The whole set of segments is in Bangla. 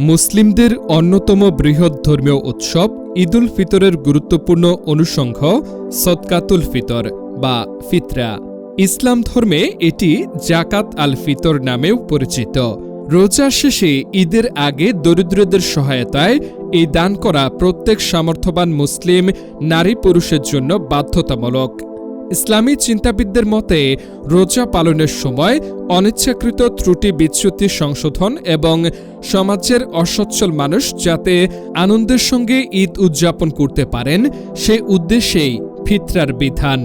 মুসলিমদের অন্যতম বৃহৎ ধর্মীয় উৎসব ঈদুল ফিতরের গুরুত্বপূর্ণ অনুষঙ্গ সদকাতুল ফিতর বা ফিতরা। ইসলাম ধর্মে এটি জাকাত আল ফিতর নামেও পরিচিত। রোজা শেষে ঈদের আগে দরিদ্রদের সহায়তায় এই দান করা প্রত্যেক সামর্থ্যবান মুসলিম নারী পুরুষের জন্য বাধ্যতামূলক। ইসলামী চিন্তাবিদদের মতে রোজা পালনের সময় অনিচ্ছাকৃত ত্রুটি বিচ্যুতি সংশোধন এবং সমাজের অসচ্ছল মানুষ যাতে আনন্দের সঙ্গে ঈদ উদযাপন করতে পারেন সেই উদ্দেশ্যেই ফিতরার বিধান।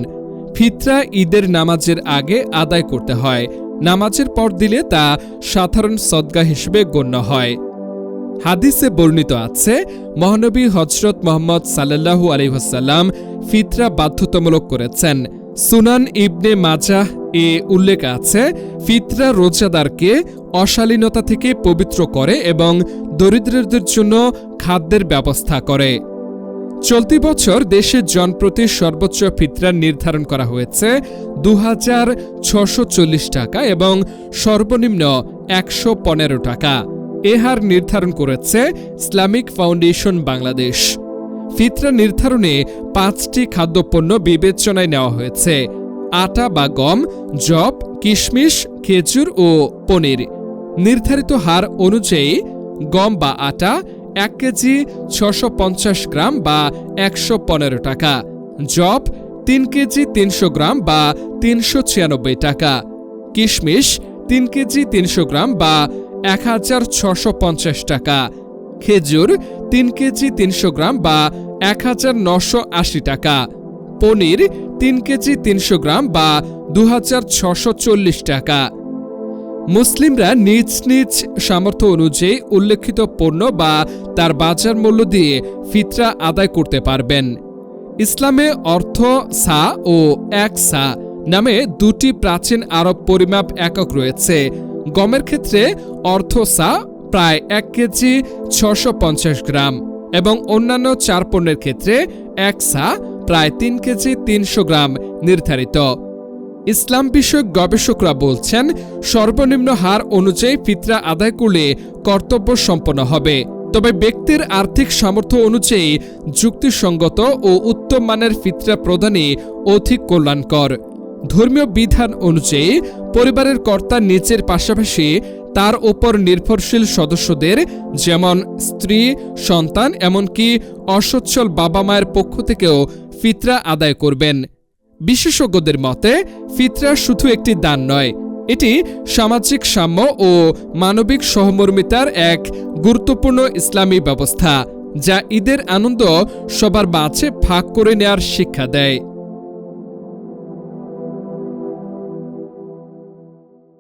ফিতরা ঈদের নামাজের আগে আদায় করতে হয়। নামাজের পর দিলে তা সাধারণ সদকা হিসেবে গণ্য হয়। হাদিসে বর্ণিত আছে, মহানবী হযরত মুহাম্মদ সাল্লাল্লাহু আলাইহি ওয়াসাল্লাম ফিতরা বাধ্যতামূলক করেছেন। সুনান ইবনে মাজাহ এ উল্লেখ আছে, ফিতরা রোজাদারকে অশালীনতা থেকে পবিত্র করে এবং দরিদ্রদের জন্য খাদ্যের ব্যবস্থা করে। চলতি বছর দেশে জনপ্রতি সর্বোচ্চ ফিতরা নির্ধারণ করা হয়েছে ২৬৪০ টাকা এবং সর্বনিম্ন ১১৫ টাকা। এ হার নির্ধারণ করেছে ইসলামিক ফাউন্ডেশন বাংলাদেশ। ফিতরা নির্ধারণে ৫টি খাদ্যপণ্য বিবেচনায় নেওয়া হয়েছে: আটা বা গম, যব, কিশমিশ, খেজুর ও পনির। নির্ধারিত হার অনুযায়ী গম বা আটা ১ কেজি ৬৫০ গ্রাম বা ১১৫ টাকা, যব ৩ কেজি ৩০০ গ্রাম বা ৩৯৬ টাকা, কিশমিশ ৩ কেজি ৩০০ গ্রাম বা ১৬৫০ টাকা, খেজুর ৩ কেজি ৩০০ গ্রাম বা ১৯৮০ টাকা, পনির ৩ কেজি ৩০০ গ্রাম বা ২৬৪০ টাকা। মুসলিমরা নিজ নিজ সামর্থ্য অনুযায়ী উল্লেখিত পণ্য বা তার বাজার মূল্য দিয়ে ফিতরা আদায় করতে পারবেন। ইসলামে অর্থ সা ও এক সা নামে দুটি প্রাচীন আরব পরিমাপ একক রয়েছে। গমের ক্ষেত্রে অর্থ সা প্রায় ১ কেজি ৬৫০ গ্রাম এবং অন্যান্য ৪ পণ্যের ক্ষেত্রে এক সা প্রায় ৩ কেজি ৩০০ গ্রাম নির্ধারিত। ইসলাম বিষয়ক গবেষকরা বলছেন, সর্বনিম্ন হার অনুযায়ী ফিতরা আদায় করলে কর্তব্য সম্পন্ন হবে, তবে ব্যক্তির আর্থিক সামর্থ্য অনুযায়ী যুক্তিসঙ্গত ও উত্তম মানের ফিতরা প্রদানই অধিক কল্যাণকর। ধর্মীয় বিধান অনুযায়ী পরিবারের কর্তা নিজের পাশাপাশি তার ওপর নির্ভরশীল সদস্যদের যেমন স্ত্রী, সন্তান, এমনকি অসচ্ছল বাবা মায়ের পক্ষ থেকেও ফিতরা আদায় করবেন। বিশেষজ্ঞদের মতে ফিতরা শুধু একটি দান নয়, এটি সামাজিক সাম্য ও মানবিক সহমর্মিতার এক গুরুত্বপূর্ণ ইসলামী ব্যবস্থা, যা ঈদের আনন্দ সবার মাঝে ভাগ করে নেয়ার শিক্ষা দেয়।